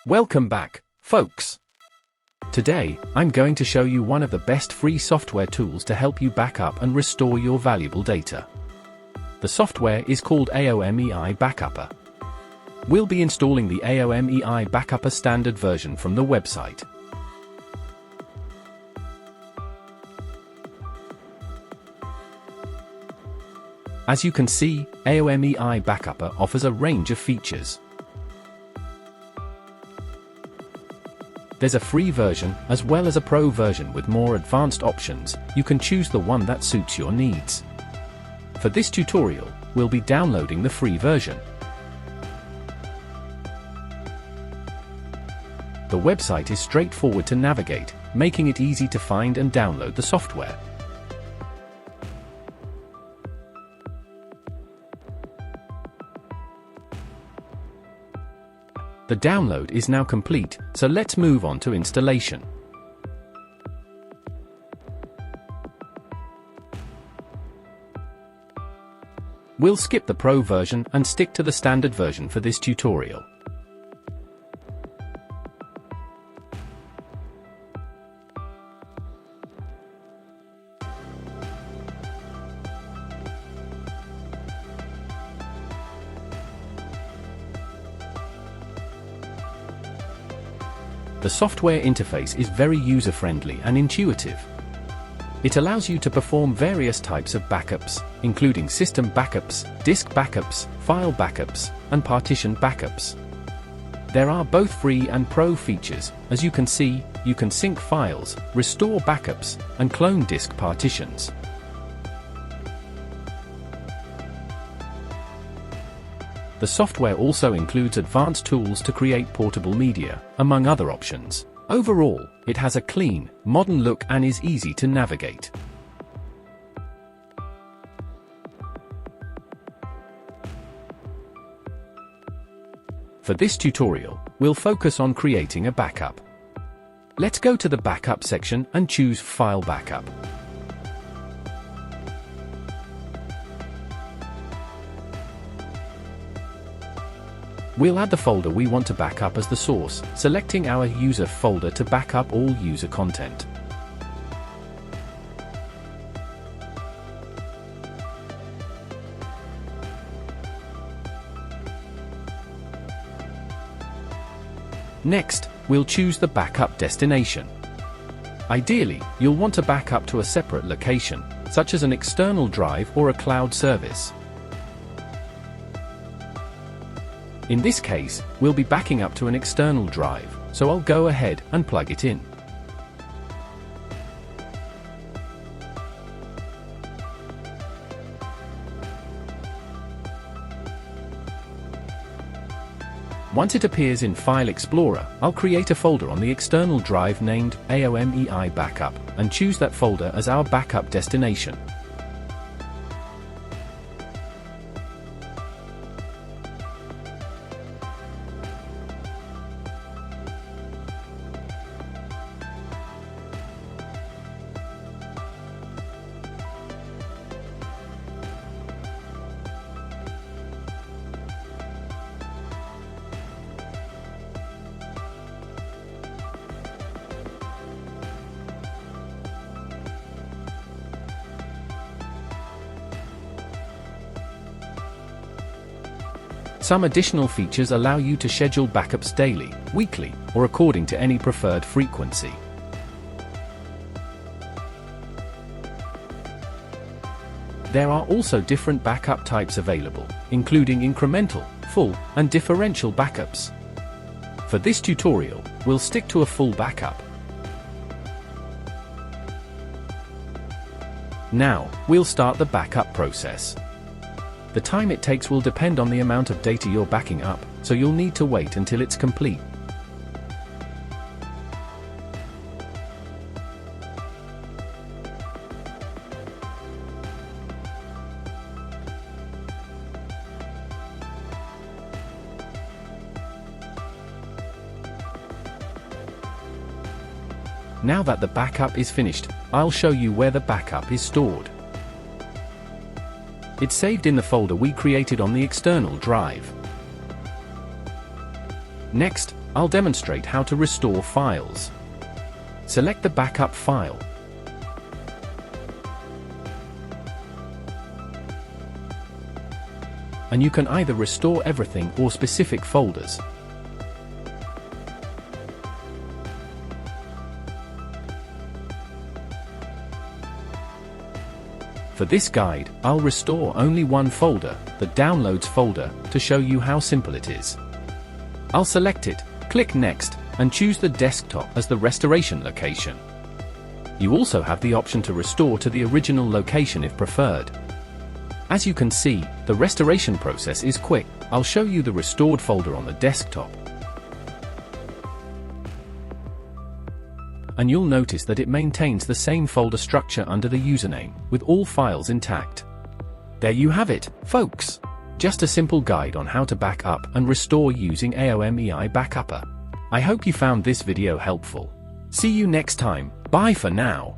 Welcome back, folks. Today, I'm going to show you one of the best free software tools to help you back up and restore your valuable data. The software is called AOMEI Backupper. We'll be installing the AOMEI Backupper standard version from the website. As you can see, AOMEI Backupper offers a range of features. There's a free version, as well as a pro version with more advanced options. You can choose the one that suits your needs. For this tutorial, we'll be downloading the free version. The website is straightforward to navigate, making it easy to find and download the software. The download is now complete, so let's move on to installation. We'll skip the Pro version and stick to the standard version for this tutorial. The software interface is very user-friendly and intuitive. It allows you to perform various types of backups, including system backups, disk backups, file backups, and partition backups. There are both free and pro features. As you can see, you can sync files, restore backups, and clone disk partitions. The software also includes advanced tools to create portable media, among other options. Overall, it has a clean, modern look and is easy to navigate. For this tutorial, we'll focus on creating a backup. Let's go to the Backup section and choose File Backup. We'll add the folder we want to back up as the source, selecting our user folder to back up all user content. Next, we'll choose the backup destination. Ideally, you'll want to back up to a separate location, such as an external drive or a cloud service. In this case, we'll be backing up to an external drive, so I'll go ahead and plug it in. Once it appears in File Explorer, I'll create a folder on the external drive named AOMEI Backup, and choose that folder as our backup destination. Some additional features allow you to schedule backups daily, weekly, or according to any preferred frequency. There are also different backup types available, including incremental, full, and differential backups. For this tutorial, we'll stick to a full backup. Now, we'll start the backup process. The time it takes will depend on the amount of data you're backing up, so you'll need to wait until it's complete. Now that the backup is finished, I'll show you where the backup is stored. It's saved in the folder we created on the external drive. Next, I'll demonstrate how to restore files. Select the backup file. And you can either restore everything or specific folders. For this guide, I'll restore only one folder, the Downloads folder, to show you how simple it is. I'll select it, click Next, and choose the desktop as the restoration location. You also have the option to restore to the original location if preferred. As you can see, the restoration process is quick. I'll show you the restored folder on the desktop. And you'll notice that it maintains the same folder structure under the username, with all files intact. There you have it, folks! Just a simple guide on how to back up and restore using AOMEI Backupper. I hope you found this video helpful. See you next time, bye for now!